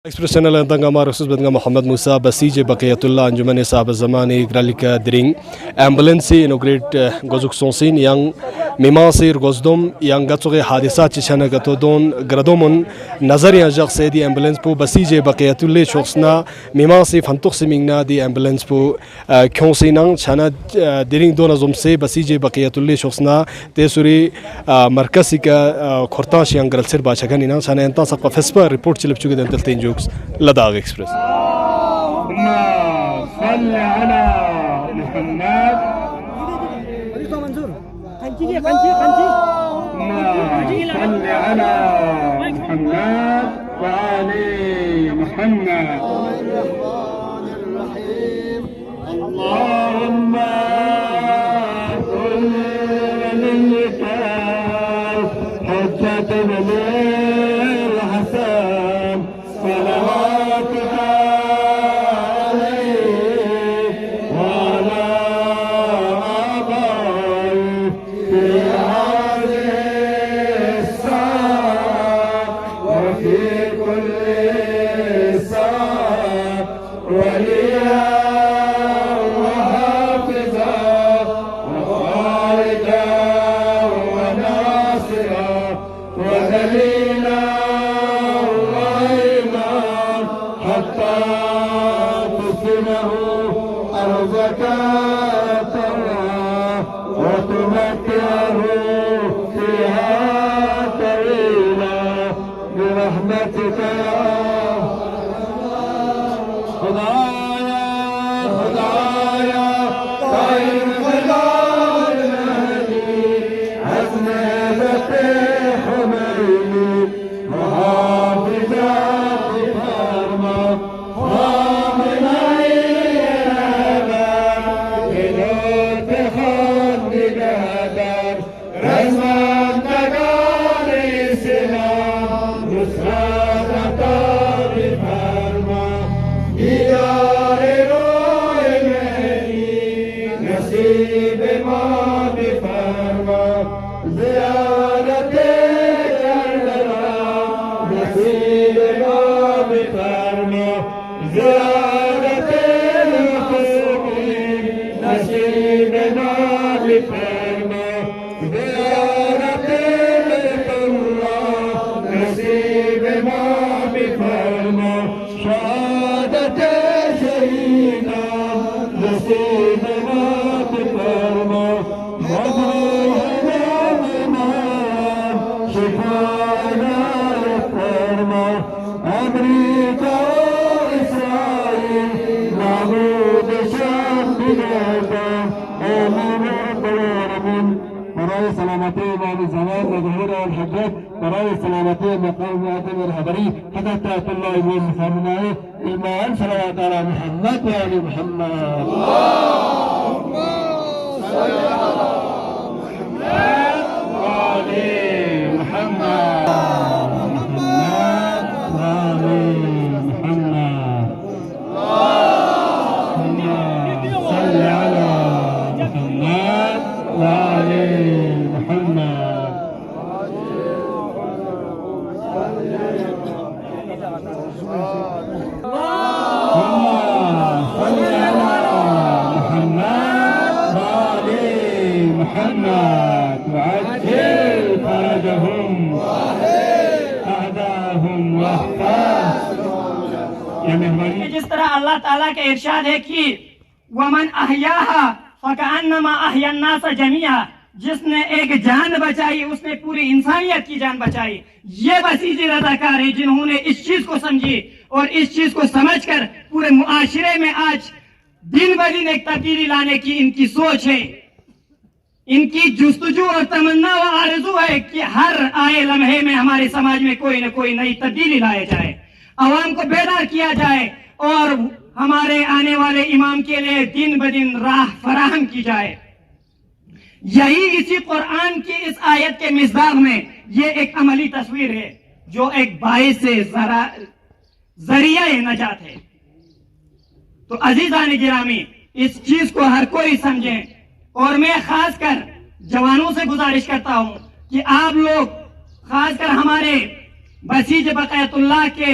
Express channel antanga marxus bedanga Muhammad Musa basije baqiyatullah anjuman sahab zamani gralika dring ambulance inaugurate gozuk sonsin yang mimasir gozdom yang gatsuge hadisat chana gatodon gradomon nazari ajaq sedi ambulance pu basije baqiyatullah shokhsna mimasi fantuk simingna di ambulance pu khonsinang chana dring dona zomse basije baqiyatullah shokhsna tesuri markasika khortash yang gralsir bachagan ina chana enta saqqa fespa report chilip chuge dental tenjo لدغ اكسبرس. اللهم صل على محمد. اللهم صل على محمد وآل محمد. اللهم كن وليك حجة الحسن صلواتك عليه وعلى آبائه في هذه الساعة وفي كل ساعة وليا وحافظا وخالدا وناصرا ودليلا حتى تسلمه أرضك ترى وتمكنه فيها طويلا برحمتك خدايا خدايا خير خلال المهدي عزمة حميدي محافظات فرما ومن عينها بنور خد قدر رزمان تقالي سلام نصرة بفرما ديار روح مهدي نصيب ما بفرما زيارة نصيب ما بفرما زيارة المحسوبين نصيب ما بفرما زيارة الله نصيب ما بفرما شهادة شهيدا نصيب ما بفرما مظلومنا بنا شفانا فرما أمريكا وإسرائيل نعبد شام بلادنا آمين رب العالمين براي سلامتي بعد الزمان وظهورها والحجات براي سلامتي مقام معتمر الحضري حتى تأتي الله يقول مسلمنا إيمان صلوات على محمد وآل محمد. اللهم صل على محمد وآل محمد. محمد وعجل فرجهم أعداءهم واحفظ يا مهماني. جس طرح اللہ تعالیٰ کا ارشاد ہے کہ ومن احیاہا فکأنما احیا الناس جمیعا، جس نے ایک جان بچائی اس نے پوری انسانیت کی جان بچائی. یہ بسیجی رضاکار ہیں جنہوں نے اس چیز کو سمجھی اور اس چیز کو سمجھ کر پورے معاشرے میں آج دن بدن ایک تبدیلی لانے کی ان کی سوچ ہے. ان کی جستجو اور تمنا و آرزو ہے کہ ہر آئے لمحے میں ہمارے سماج میں کوئی نہ کوئی نئی تبدیلی لایا جائے، عوام کو بیدار کیا جائے اور ہمارے آنے والے امام کے لیے دن بدن راہ فراہم کی جائے. یہی اسی قرآن کی اس آیت کے مصداق میں یہ ایک عملی تصویر ہے جو ایک باعث ذریعہ نجات ہے. تو عزیزان گرامی، اس چیز کو ہر کوئی سمجھیں اور میں خاص کر جوانوں سے گزارش کرتا ہوں کہ آپ لوگ خاص کر ہمارے بسیج بقیت اللہ کے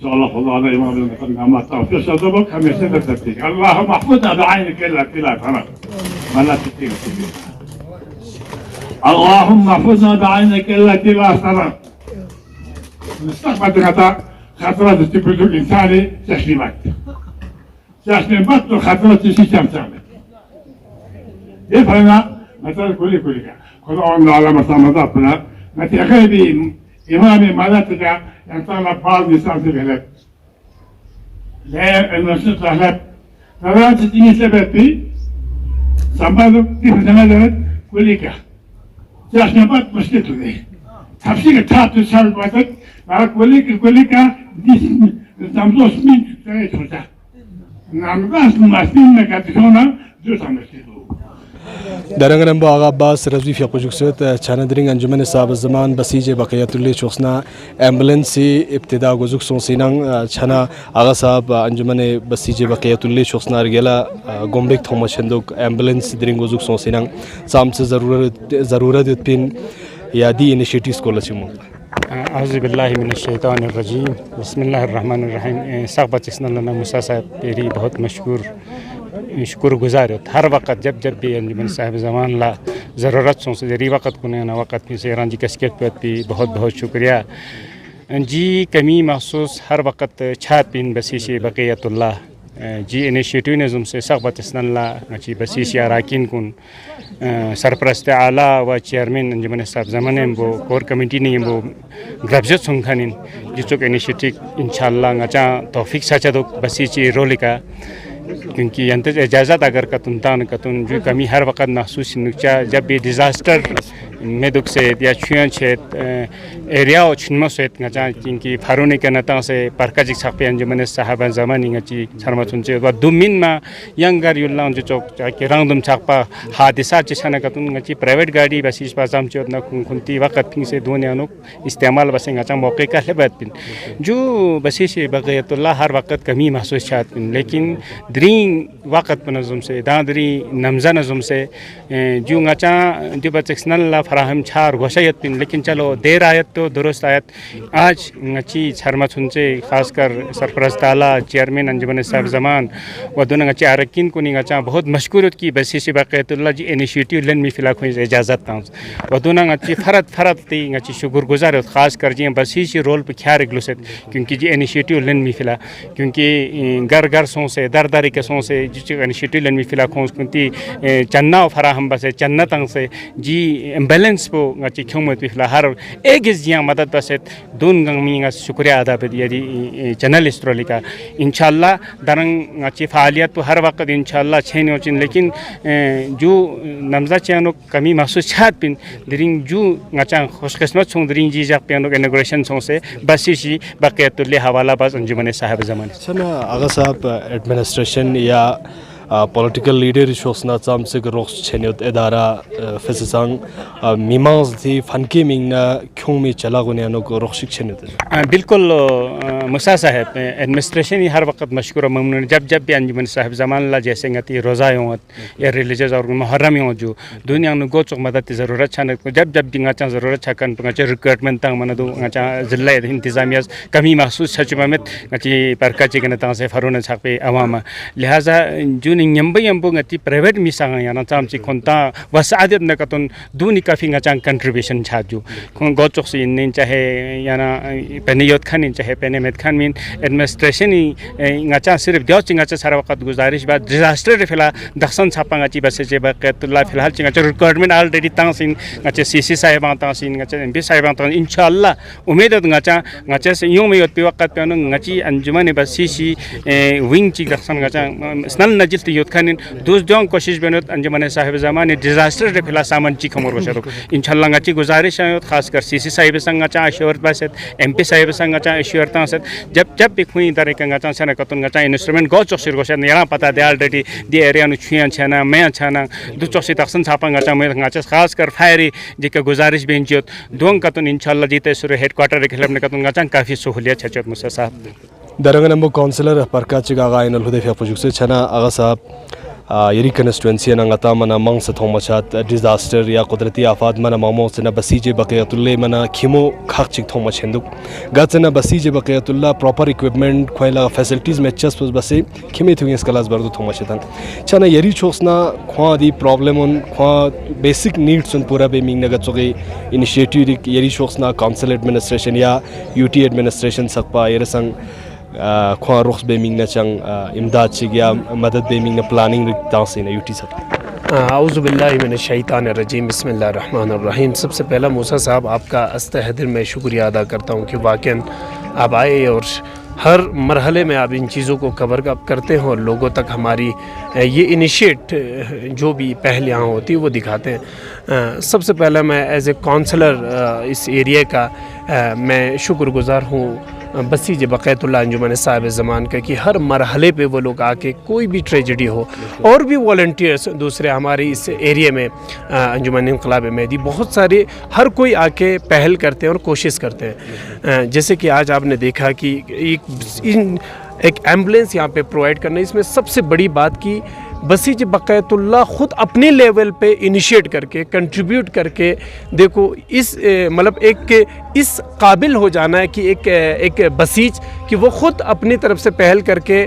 صلى الله عليه وسلم ما تعرفش صدبك هم يسدك تكتيك اللهم احفظنا بعينك الا كلا فرق ما لا تكتيك اللهم احفظنا بعينك الا كلا فرق نستقبل خطرات التبدو الانساني تسليمات خطرات السيستم تعمل يفهمنا مثلا كل قرآن على مصامداتنا ما تغيبين إمامي مالتك ينطلب بعض نسان في الهلاب لا المسجد الهلاب فلا تتيني سببي سنبادو كيف نمدرت كلك جاش نبات مشكلته دي تفسير تاتو سالب واتك معك كلك دي سمزوش من تريتوتا نعم باس ممثلين مكاتشونا دوسا مشكلته درنگرم با آقا عباس رضوی فی قجوکسوت چاندرینگ انجمن صاحب الزمان بسیج بقیت الله چوخنا امبولنسی ابتدا گزوک سونسینان چنا آقا صاحب انجمن بسیج بقیت الله چوخنا رگلا گمبک تھومشندوک امبولنس درینگ گزوک سونسینان سام سے ضرورت پین یادی انیشیٹیوز کو لچمو اعوذ باللہ من الشیطان الرجیم بسم اللہ الرحمن الرحیم ساقبہ چسنا لنا موسیٰ صاحب پیری بہت مشکور شکر گزار ہوتا ہر وقت جب جب بھی انجمن صاحب زمان لا ضرورت سوں سے ذری وقت کنے نا وقت بھی سیران جی کسکیت پت بھی بہت بہت شکریہ جی کمی محسوس ہر وقت چھات پین بسیش بقیت اللہ جی انیشیٹو نظم سے سخبت اسن اللہ جی بسیش اراکین کن سرپرست اعلیٰ و چیئرمین انجمن صاحب زمان وہ کور کمیٹی نے وہ گربجت سنکھانین جسوک انیشیٹو انشاءاللہ گچا توفیق سچا دو بسیچی رول کا کیونکہ ینتج اجازت اگر کتن تان کتن جو کمی ہر وقت محسوس نکچا جب بھی ڈیزاسٹر میں دکھ سے یا چھوئن چھت ایریا و چھنمو سیت گچا کیونکہ فارونی کے نتا سے پرکجک ساقی انجمن صاحب زمانی گچی سرمتون سے و دومین ما ینگر یاللہ انجو چوک چاکی رنگ دم چاقپا حادثات چشانہ کتن گچی پرائیویٹ گاڑی بسیش پاسام چوت نا کنتی وقت پھنگ سے دونیا نوک استعمال بسیں گچا موقع کا لبت پن جو بسیش بقیت اللہ ہر وقت کمی محسوس چاہت پن لیکن درین وقت پر نظم سے دادری نمزہ نظم سے جو گچا جو بچکسن اللہ فراہم چھار گوشایت پن لیکن چلو دیر آیت تو درست آیت آج گچی چھرمت ہن سے خاص کر سرپرست اعلیٰ چیئرمین انجمن صاحب زمان و دونوں گچی عرقین کنی گچا بہت مشکورت کی بسیش بقیت اللہ جی انیشیٹیو لن می فلا کوئی اجازت تاؤں و دونوں گچی فرد تی گچی شکر گزار خاص کر جی بسیش رول پہ خیار گلوست کیونکہ جی انیشیٹیو لن می فلا کیونکہ گھر سوں سے در کے سوں سے جس انیشیٹیو لن می فلا کھونس کنتی چننا فراہم بسے چننا تنگ سے جی ایمبیلنس پو گچی کھومت فلا ہر ایک جیاں مدد بسیت دون گنگ شکریہ ادا پہ یعنی چینل استرولی کا انشاءاللہ درنگ گچی فعالیت پہ ہر وقت انشاءاللہ چھین ہوچن لیکن جو نمزہ چینو کمی محسوس چھات پن درنگ جو گچا خوش قسمت سوں درنگ جی جاق پینو انوگریشن سوں سے بسی جی بقیت اللہ حوالہ باز انجمن صاحب زمان چنا آغا صاحب ایڈمنسٹریشن یا پولیٹیکل لیڈر شوسنا چام سے روخ چھنیت ادارہ فسسانگ میمانز تھی فنکی مینگنا کیوں میں چلا گنیانو کو روخ چھنیت بالکل مسا صاحب ایڈمنسٹریشن ہر وقت مشکور و ممنون جب بھی انجمن صاحب زمان اللہ جیسے گتی روزہ ہوں یا ریلیجز اور محرم ہوں جو دنیا میں گو چک مدد ضرورت چھانت جب بھی گاچا ضرورت چھکن گچا ریکروٹمنٹ تنگ من دو گاچا ضلع انتظامیہ کمی محسوس چھچمت گچی پرکا چکن تنگ سے فرون چھک پہ عوام لہٰذا جو یمبو گتی پرائیویٹ میسا یا چام چی کھنتا وسعت نہ کتن دونی کافی گچا کنٹریبیوشن چھات جو گو چک سے ان چاہے یا پینیوت خان چاہے پینیمت خان مین ایڈمنسٹریشن گچا صرف دیو چنگا سارا وقت گزارش بعد ڈیزاسٹر فی الحال دخسن چھاپا گچی بس بقیت اللہ فی الحال چنگا ریکوائرمنٹ آلریڈی تنگ سین گچا سی صاحبان تنگ سین گچا ایم پی صاحبان تنگ انشاءاللہ امید گچا سے یوں میں پی وقت پہ گچی انجمن بسی ونگ چی دخسن گچا سنل نجل یوت خان دوس دیوں کوشش بنت انجمن صاحب زمان ڈیزاسٹر فی الحال سامان چی کمر وشرو انشاءاللہ گچی گزارش خاص کر سی صاحب سنگ گچا اشورت بست ایم پی صاحب سنگ گچا اشورت ست جب بھی کھوئی در گچا سن کتن گچا انسٹرومنٹ گو چوک سر گوشن یہاں پتہ دے آلریڈی دی ایریا نو چھیان چھنا میں چھنا دو چوک سی تخسن چھاپا گچا میں گچا خاص کر فائری جی کا گزارش بین چیت دون کتن انشاءاللہ جیتے سر ہیڈ کوارٹر کھلم کتن گچا کافی سہولیت چھچت مسا صاحب درنگ نمبر کونسلر پرکا چگا آغا ان الہدیفیا پوجک سے چھنا آغا صاحب یری کنسٹوئنسی نغتا منا منگ ستھو مچات ڈیزاسٹر یا قدرتی آفات منا مامو سنا بسیج بقیت اللہ منا کھیمو کھاک چک تھو مچھندو گاتنا بسیج بقیت اللہ پراپر اکوپمنٹ کھویلا فیسلٹیز میں چس پس بسے کھیمے تھو اس کلاس بردو تھو مچھتن چھنا یری چھوسنا کھوا دی پرابلم ان کھوا بیسک نیڈس ان پورا بے مینگ نگت سوگے انیشیٹیو یری چھوسنا کونسل ایڈمنسٹریشن یا یو ٹی ایڈمنسٹریشن سکپا یرسنگ خواہ رخ بے مینگ چنگ امداد چگ یا مدد بے مینگ پلاننگ تانسین یو ٹی سب اعوذ باللہ من الشیطان الرجیم بسم اللہ الرحمن الرحیم سب سے پہلا موسیٰ صاحب آپ کا استہ دل میں شکریہ ادا کرتا ہوں کہ واقعاً آپ آئے اور ہر مرحلے میں آپ ان چیزوں کو کور اپ کرتے ہیں اور لوگوں تک ہماری یہ انیشیٹ جو بھی پہل یہاں ہوتی ہے وہ دکھاتے ہیں. سب سے پہلے میں ایز اے کونسلر اس ایریے کا میں شکر گزار ہوں بسیج بقیت اللہ انجمن صاحب زمان کا کہ ہر مرحلے پہ وہ لوگ آ کے کوئی بھی ٹریجڈی ہو اور بھی والنٹیئرس دوسرے ہمارے اس ایریے میں انجمن انقلاب مہدی بہت سارے ہر کوئی آ کے پہل کرتے ہیں اور کوشش کرتے ہیں. جیسے کہ آج آپ نے دیکھا کہ ایک ایمبولینس یہاں پہ پرووائڈ کرنا اس میں سب سے بڑی بات کی بسیج بقیت اللہ خود اپنے لیول پہ انیشیٹ کر کے کنٹریبیوٹ کر کے دیکھو اس مطلب ایک اس قابل ہو جانا ہے کہ ایک بسیج کہ وہ خود اپنی طرف سے پہل کر کے